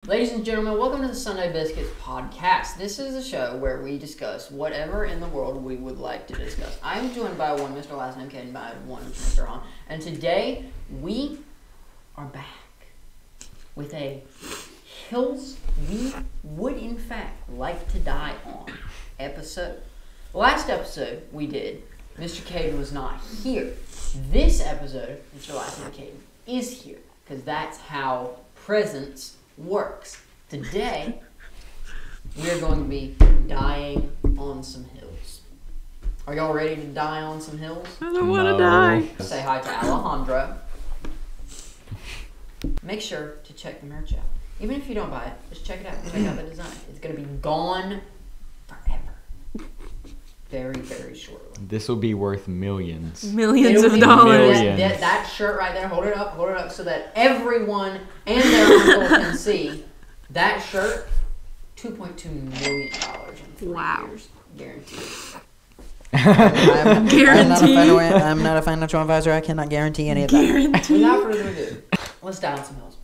Ladies and gentlemen, welcome to the Sunday Biscuits Podcast. This is a show where we discuss whatever in the world we would like to discuss. I am joined by one Mr. Last Name Caden, by one Mr. On, and today we are back with a Hills We Would In Fact Like to Die On episode. Last episode we did, Mr. Caden was not here. This episode, Mr. Last Name Caden is here, because that's how presence works. Today, we are going to be dying on some hills. Are y'all ready to die on some hills? I don't want to die. Say hi to Alejandro. Make sure to check the merch out. Even if you don't buy it, just check it out. Check out the design. It's going to be gone forever. Very, very shortly. This will be worth millions. Millions of dollars. That shirt right there, hold it up so that everyone and their uncle can see that shirt. $2.2 million in 3 years. Guaranteed. I'm not a financial advisor. I cannot guarantee any of that. Without further ado, let's die on some hills.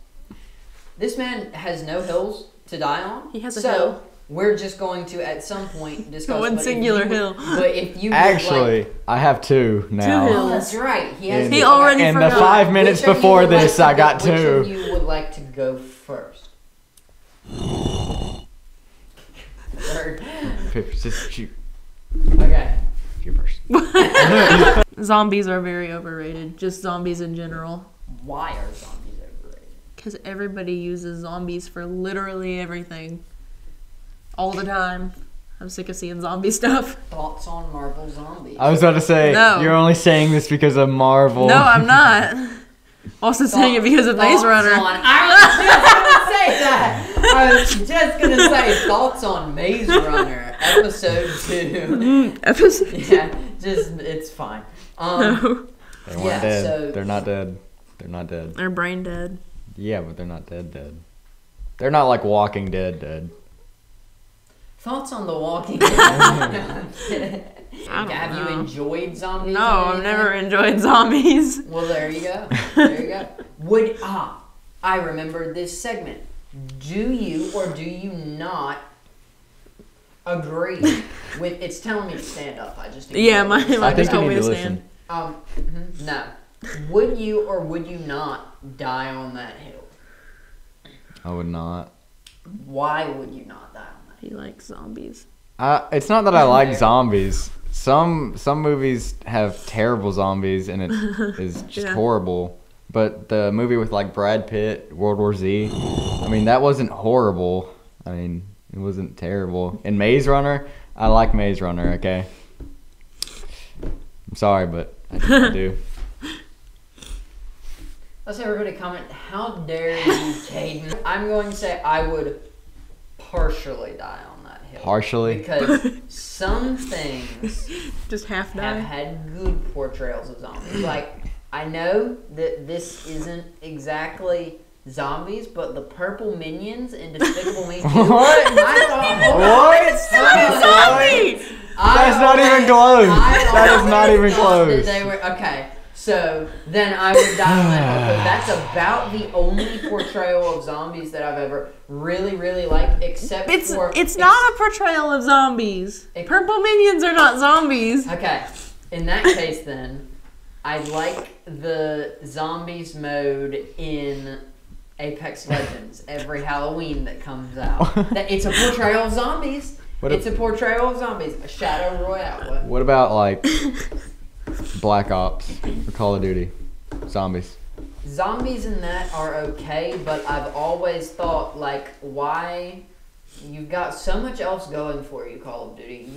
This man has no hills to die on. He has a hill. We're just going to, at some point, discuss one singular hill. But if you actually, I have two now. 2 hills. Oh, that's right. He already in forgot. the 5 minutes before this, I got 2. Which of you would like to go first? Third. Just shoot. Okay. You first. Zombies are very overrated. Just zombies in general. Why are zombies overrated? Because everybody uses zombies for literally everything. All the time. I'm sick of seeing zombie stuff. Thoughts on Marvel zombies? I was about to say, No. You're only saying this because of Marvel. No, I'm not. Also saying it because of Maze Runner. I was just going to say thoughts on Maze Runner, episode 2. Episode 2? Yeah, it's fine. No. They weren't dead. They're not dead. They're not dead. They're brain dead. Yeah, but they're not dead. They're not like Walking Dead. Thoughts on The Walking Dead? No, I'm I Have don't know. you enjoyed zombies? No, I've never enjoyed zombies. Well, there you go. I remember this segment. Do you or do you not agree with? It's telling me to stand up. I just Yeah, mine I think just you told need me to to listen. stand. No. Would you or would you not die on that hill? I would not. Why would you not die on that hill? He likes zombies. It's not that I like zombies. Some movies have terrible zombies and it is just horrible. But the movie with like Brad Pitt, World War Z, I mean that wasn't horrible. I mean it wasn't terrible. And Maze Runner, I like Maze Runner. Okay, I'm sorry, but I do. Let's everybody comment. How dare you, Caden? I'm going to say I would partially die on that hill. Partially? Because some things Just half have die. had good portrayals of zombies. Like, I know that this isn't exactly zombies, but the purple minions in Despicable Me 2. What? It's still a zombie! That's not even close. That is not even close. They were, okay, so then I would die on that hill, because that's about the only portrayal of zombies that I've ever really, really liked, except for... It's not a portrayal of zombies. Purple minions are not zombies. Okay, in that case then, I like the zombies mode in Apex Legends every Halloween that comes out. It's a portrayal of zombies. It's a portrayal of zombies. A Shadow Royale. What about like Black Ops or Call of Duty? Zombies. Zombies in that are okay, but I've always thought, like, why... You've got so much else going for you, Call of Duty.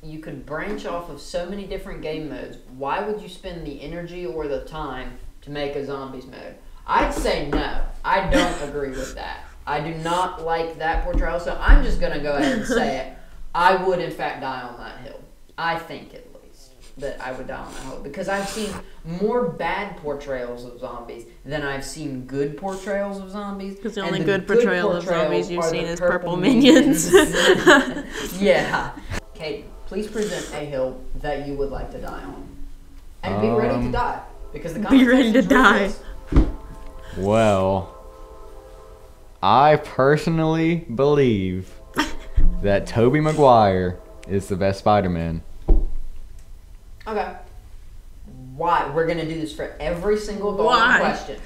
You could branch off of so many different game modes. Why would you spend the energy or the time to make a zombies mode? I'd say no. I don't agree with that. I do not like that portrayal, so I'm just going to go ahead and say it. I would, in fact, die on that hill. I think, at least, that I would die on that hill. Because I've seen more bad portrayals of zombies than I've seen good portrayals of zombies. Because the only good portrayal of zombies you've seen is purple minions. Yeah. Kate, please present a hill that you would like to die on. And be ready to die. Because the Be ready to die. Well, I personally believe that Tobey Maguire is the best Spider-Man. Okay. Why? We're gonna do this for every single Why? question.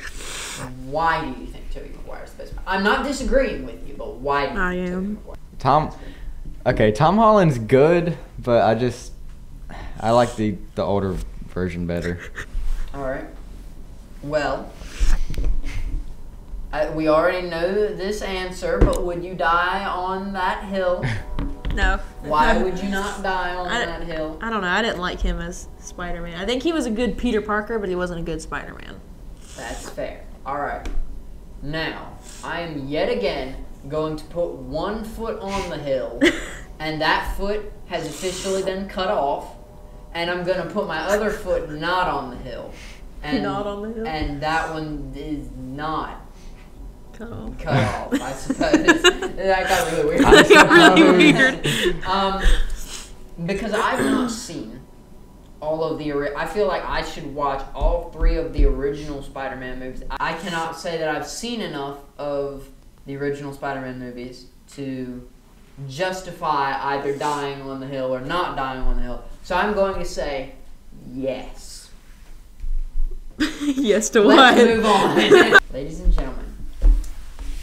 Why do you think Tobey Maguire is the best? I'm not disagreeing with you, but why do you I think am. Tobey Maguire? Tom Holland's good, but I like the older version better. All right. Well, we already know this answer, but would you die on that hill? No. Why would you not die on that hill? I don't know. I didn't like him as Spider-Man. I think he was a good Peter Parker, but he wasn't a good Spider-Man. That's fair. All right. Now, I am yet again going to put one foot on the hill, and that foot has officially been cut off, and I'm going to put my other foot not on the hill. And, Not on the hill? And that one is not Cut off. cut off, I suppose. That got really weird. That got really weird. Because I've not seen all of the... I feel like I should watch all 3 of the original Spider-Man movies. I cannot say that I've seen enough of the original Spider-Man movies to justify either dying on the hill or not dying on the hill. So I'm going to say yes. Yes to Let's what? move on. Ladies and gentlemen,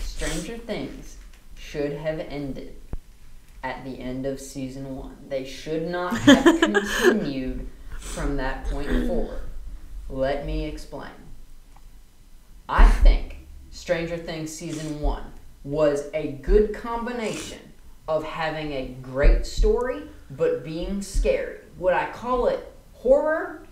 Stranger Things should have ended at the end of season 1. They should not have continued from that point forward. Let me explain. I think Stranger Things season 1 was a good combination of having a great story but being scary. Would I call it horror?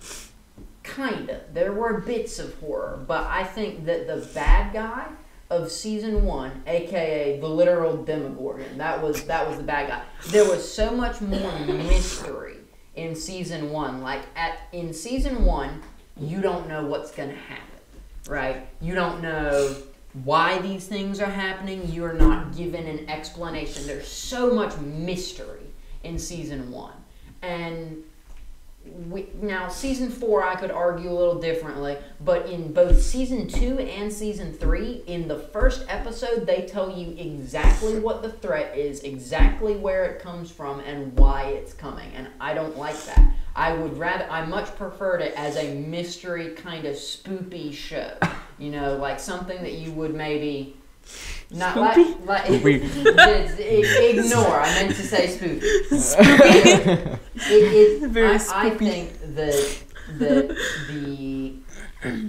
Kinda. There were bits of horror, but I think that the bad guy of season 1, aka the literal Demogorgon, that was the bad guy. There was so much more mystery in season 1. Like in season 1, you don't know what's gonna happen, right? You don't know why these things are happening. You're not given an explanation. There's so much mystery in season 1, and now, season 4, I could argue a little differently, but in both season 2 and season 3, in the first episode, they tell you exactly what the threat is, exactly where it comes from, and why it's coming, and I don't like that. I much preferred it as a mystery kind of spoopy show, you know, like something that you would maybe... Not like ignore. I meant to say spoopy. I think that the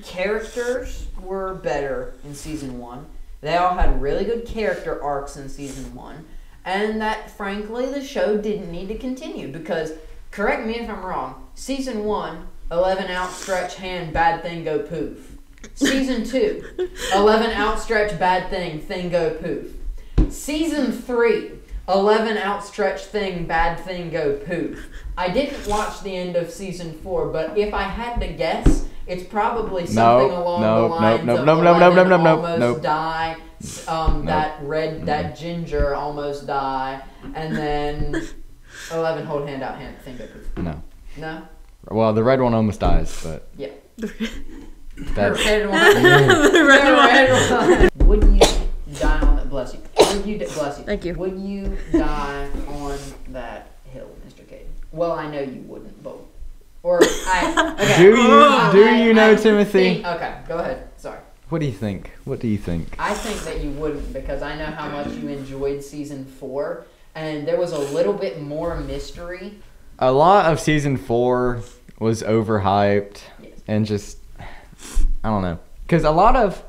characters were better in season 1. They all had really good character arcs in season 1, and that frankly the show didn't need to continue because, correct me if I'm wrong, season 1, 11 outstretched hand, bad thing go poof. Season 2, 11 outstretched bad thing go poof. Season 3, 11 outstretched thing, bad thing go poof. I didn't watch the end of season 4, but if I had to guess, it's probably something along the lines of 11 almost die, that ginger almost die, and then 11 hold hand out hand thing go poof. No. No? Well, the red one almost dies, but... Yeah. That's... The red one. Would you die on that? Bless you. Bless you. Thank you. Would you die on that hill, Mr. Caden? Well, I know you wouldn't, but okay. Do you know Timothy? Okay, go ahead. Sorry. What do you think? I think that you wouldn't because I know how much you enjoyed season 4, and there was a little bit more mystery. A lot of season 4 was overhyped, and just I don't know, because a lot of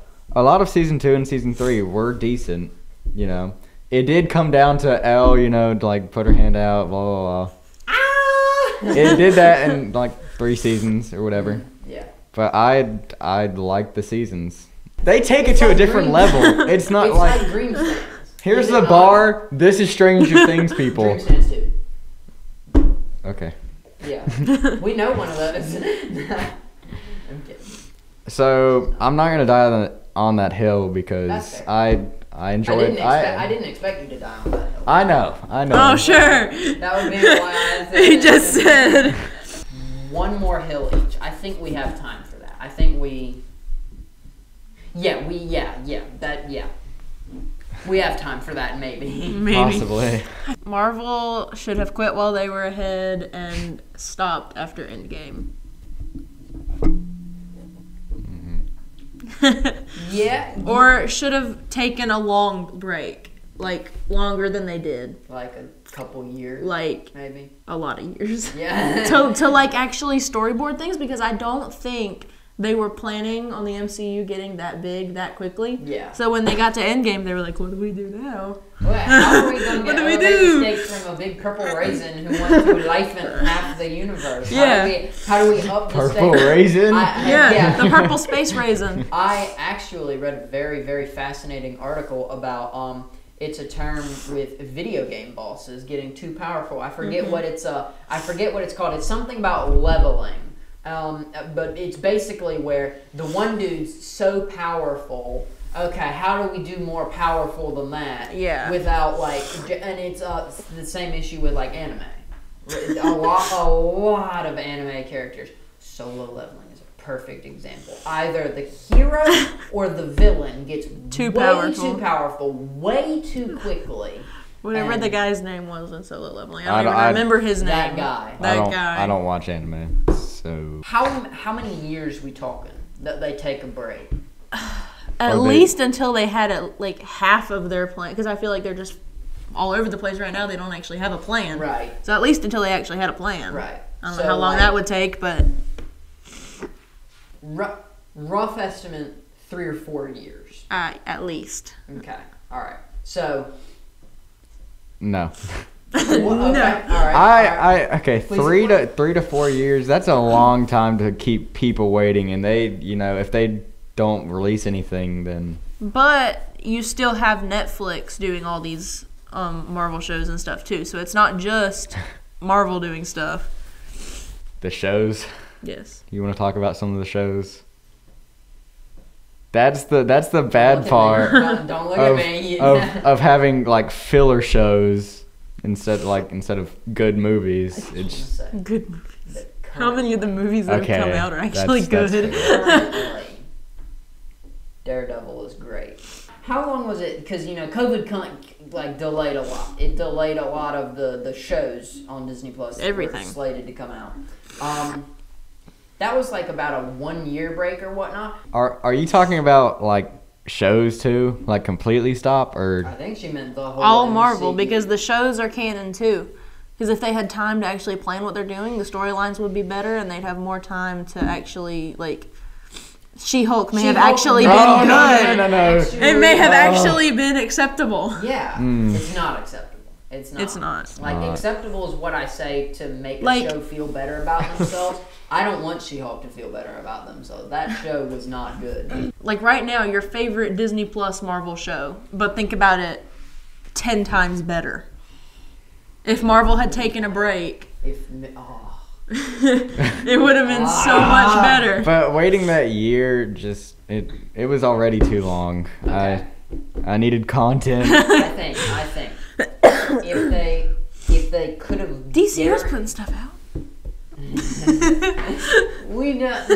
season 2 and season 3 were decent. You know, it did come down to Elle, you know, to like put her hand out, blah blah blah. It did that in like 3 seasons or whatever. Yeah. But I'd like the seasons. They take it to a different level. It's not it's like Dream Stands. here's the bar. This is Stranger Things, people. Dream Stands too. Okay. Yeah. We know one of those. I'm kidding. So I'm not gonna die on that hill because I enjoyed. I didn't expect you to die on that hill. I know. Oh sure. That would be why I said. He just said. One more hill each. I think we have time for that. I think we. Yeah. We have time for that, maybe. Maybe. Possibly. Marvel should have quit while they were ahead and stopped after Endgame. Yeah. Or should have taken a long break. Like, longer than they did. Like a couple years. Like, maybe. a lot of years. Yeah. to like, actually storyboard things, because I don't think they were planning on the MCU getting that big that quickly. Yeah. So when they got to Endgame, they were like, what do we do now? Well, how are we going to What get do we elevator do? stakes from a big purple raisin who wants to lifen half the universe? Yeah. How do we up the Purple stakes? raisin? Yeah, the purple space raisin. I actually read a very, very fascinating article about it's a term with video game bosses getting too powerful. I forget what it's called. It's something about leveling. But it's basically where the one dude's so powerful. Okay, how do we do more powerful than that? Yeah. Without and it's the same issue with like anime. A lot of anime characters. Solo leveling is a perfect example. Either the hero or the villain gets Too too powerful, way too quickly. Whatever And the guy's name was in Solo Leveling. I don't even remember his name. That guy. That guy. I don't watch anime, so. How many years we talking that they take a break? At least until they had like half of their plan, because I feel like they're just all over the place right now. They don't actually have a plan. Right. So at least until they actually had a plan. Right. I don't know how long that would take, but rough estimate 3 or 4 years. at least. Okay. All right. So. No. Well, okay. No. All right. Okay, Please 3 to 4 years, that's a long time to keep people waiting, and they, if they don't release anything, then. But you still have Netflix doing all these Marvel shows and stuff too, so it's not just Marvel doing stuff. The shows. Yes. You want to talk about some of the shows? That's the bad part. Don't look at me. of having like filler shows instead of good movies. It's Good movies. How many of the movies that Okay, have come out are actually that's good? Currently, Daredevil is great. How long was it? Because COVID delayed a lot. It delayed a lot of the shows on Disney Plus. That Everything were slated to come out. That was like about a 1 year break or whatnot. Are you talking about like shows too? Like completely stop or? I think she meant the whole. All Marvel, MCU. because the shows are canon too. Because if they had time to actually plan what they're doing, the storylines would be better, and they'd have more time to actually She-Hulk may have actually been good. No. It may have actually been acceptable. Yeah, it's not acceptable. It's not. It's not. Acceptable is what I say to make a show feel better about themselves. I don't want She-Hulk to feel better about themselves. That show was not good. Like right now, your favorite Disney Plus Marvel show, but think about it 10 times better. If Marvel had taken a break, it would have been so much better. But waiting that year, it was already too long. Okay. I needed content. I think if they could have DC was putting stuff out.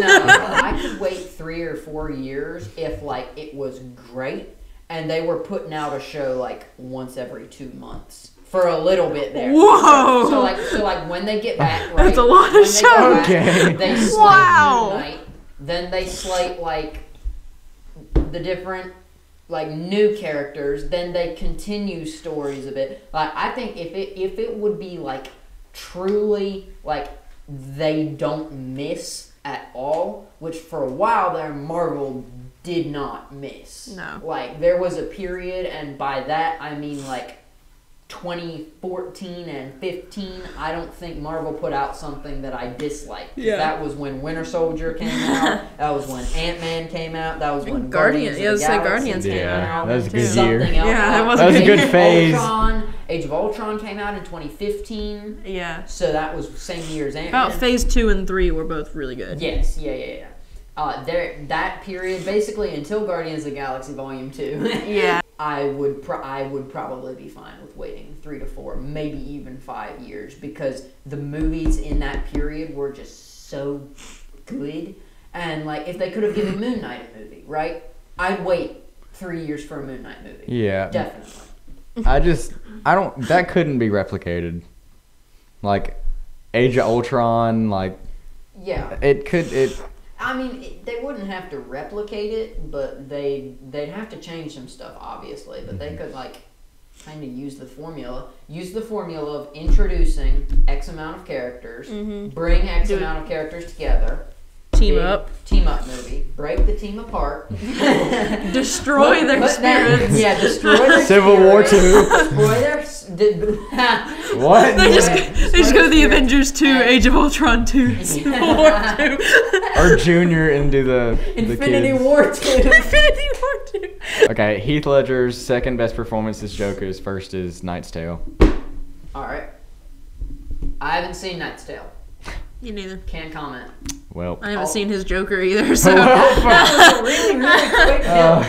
I could wait 3 or 4 years if it was great and they were putting out a show once every 2 months for a little bit there. Whoa! So when they get back, right? That's a lot of shows. Okay. They slate Wow. Moon Knight, then they slate the different new characters, then they continue stories a bit. I think if it would be truly they don't miss at all, which for a while there Marvel did not miss. No. There was a period, and by that I mean 2014 and 15, I don't think Marvel put out something that I disliked. Yeah. That was when Winter Soldier came out. That was when Ant-Man came out. That was when Guardians came Yeah, out. that was a good too. year. Yeah, else. that was a good phase. Age of Ultron came out in 2015. Yeah. So that was same year as Ant-Man. About phase 2 and 3 were both really good. Yes, yeah. That period, basically until Guardians of the Galaxy Volume 2. Yeah. I would probably be fine with waiting 3 to 4, maybe even 5 years, because the movies in that period were just so good. And if they could have given Moon Knight a movie, right? I'd wait 3 years for a Moon Knight movie. Yeah. Definitely. That couldn't be replicated. Like, Age of Ultron, like, Yeah. I mean, they wouldn't have to replicate it, but they'd have to change some stuff, obviously. But they could, like, kind of use the formula of introducing X amount of characters, bring X amount of characters together, team up movie, break the team apart, destroy their spirits. Destroy their Civil War 2. Destroy their What? They just go to the Avengers 2, Age of Ultron 2, Civil War 2. Or Junior into the Infinity kids. War 2. Infinity War 2. Okay, Heath Ledger's second best performance as Joker. His first is Knight's Tale. Alright. I haven't seen Knight's Tale. You neither. Can't comment. Well, I haven't seen his Joker either, so. That was a really, really quick hill.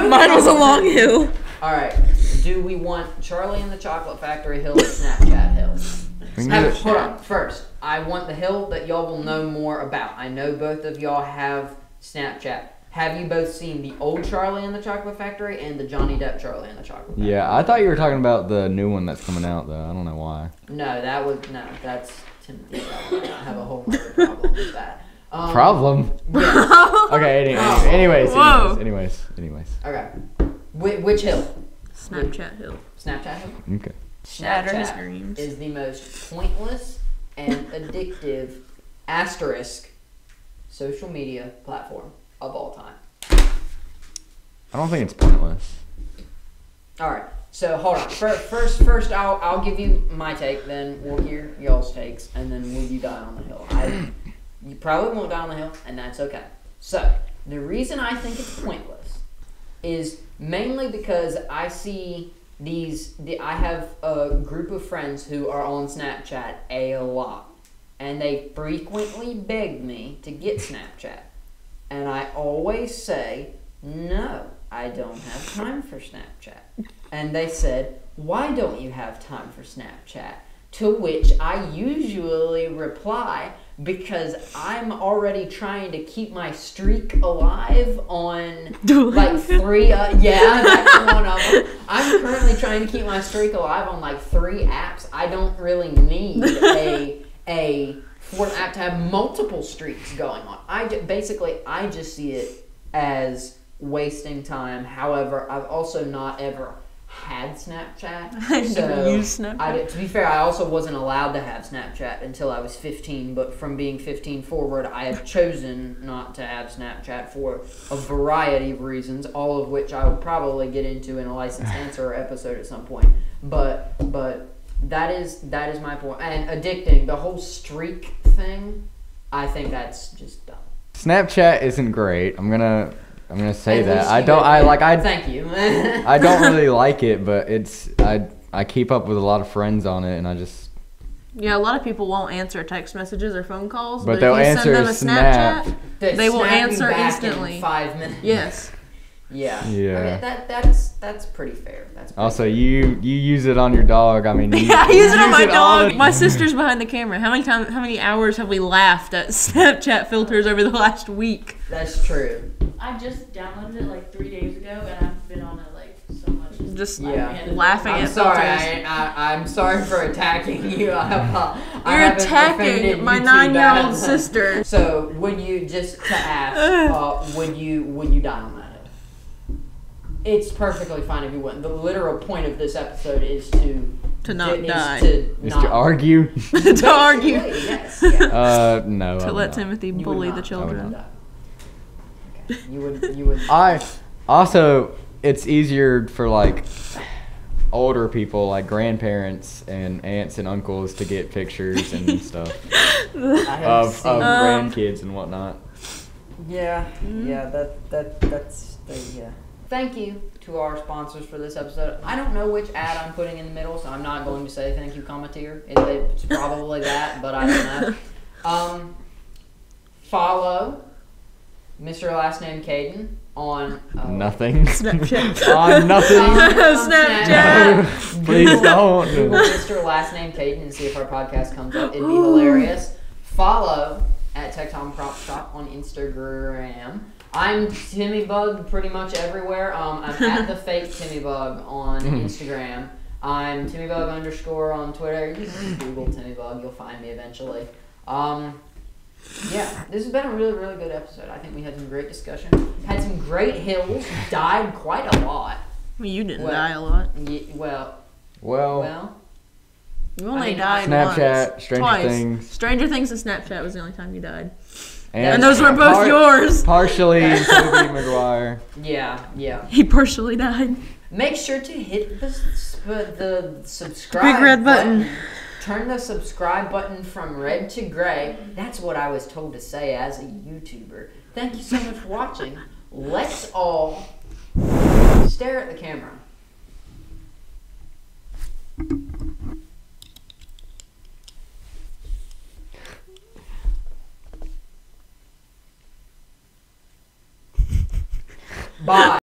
Mine was a long hill. Alright. Do we want Charlie and the Chocolate Factory hill or Snapchat hill? Hold on. First, I want the hill that y'all will know more about. I know both of y'all have Snapchat. Have you both seen the old Charlie and the Chocolate Factory and the Johnny Depp Charlie and the Chocolate Factory? yeah, I thought you were talking about the new one that's coming out, though. I don't know why. No, that's Timothy. I have a whole other problem with that. Problem? Yeah. Okay, anyways. Okay. Which hill? Snapchat hill. Snapchat hill? Okay. Shatter his Snapchat dreams. is the most pointless and addictive asterisk social media platform of all time. I don't think it's pointless. All right, so hold on. First, I'll give you my take, then we'll hear y'all's takes, and then will you die on the hill? You probably won't die on the hill, and that's okay. So the reason I think it's pointless is mainly because I see I have a group of friends who are on Snapchat a lot, and they frequently beg me to get Snapchat. And I always say, no, I don't have time for Snapchat. And they said, why don't you have time for Snapchat? To which I usually reply, because I'm already trying to keep my streak alive on like 3, that's one of them. I'm currently trying to keep my streak alive on like 3 apps. I don't really need for an app to have multiple streaks going on. I just see it as wasting time. However, I've also not ever had Snapchat. I never used Snapchat. To be fair, I also wasn't allowed to have Snapchat until I was 15, but from being 15 forward, I have chosen not to have Snapchat for a variety of reasons, all of which I will probably get into in a licensed answer episode at some point. But that is my point. And addicting, the whole streak thing, I think that's just dumb. Snapchat isn't great. I'm gonna say At that. least thank you. I don't really like it, but I keep up with a lot of friends on it, and I just. Yeah, a lot of people won't answer text messages or phone calls, But if they'll you answer send them a Snap. Snapchat, they will Snap you answer back instantly. in 5 minutes. Yes. Yeah. Yeah. I mean, that's pretty fair. That's pretty Also, fair. you use it on your dog. I mean, Yeah, I use it on my all dog. the- My sister's behind the camera. How many hours have we laughed at Snapchat filters over the last week? That's true. I just downloaded it like 3 days ago, and I've been on it like so much. Just I'm laughing at sorry. filters. I'm sorry for attacking you. You're offended attacking my you too 9-year-old bad. sister. So would you would you die on that hill? It's perfectly fine if you wouldn't. The literal point of this episode is to not die. Is to argue. To argue. Yes. Yeah. No. To I'm let not. Timothy You would bully not. the children. Okay. You would. Also, it's easier for like older people, like grandparents and aunts and uncles, to get pictures and stuff of grandkids and whatnot. Yeah, that's yeah. Thank you to our sponsors for this episode. I don't know which ad I'm putting in the middle, so I'm not going to say thank you, Commentier. It's probably that, but I don't know. Follow Mr. Last Name Caden on Nothing. Snapchat. On nothing. Snapchat. Please don't. Google Mr. Last Name Caden and see if our podcast comes up. It'd be hilarious. Follow at Tech Tom Prop Shop on Instagram. I'm Timmybug pretty much everywhere. I'm at the fake Timmybug on Instagram. I'm Timmybug _ on Twitter. You can Google Timmybug, you'll find me eventually. Yeah, this has been a really, really good episode. I think we had some great discussion. Had some great hills. Died quite a lot. Well, you didn't die a lot. Well. You only died Snapchat, once. Stranger Twice. Things. Stranger Things and Snapchat was the only time you died. And those were both yours. Partially Toby Maguire. Yeah. He partially died. Make sure to hit the subscribe Big red button. Turn the subscribe button from red to gray. That's what I was told to say as a YouTuber. Thank you so much for watching. Let's all stare at the camera. Bye.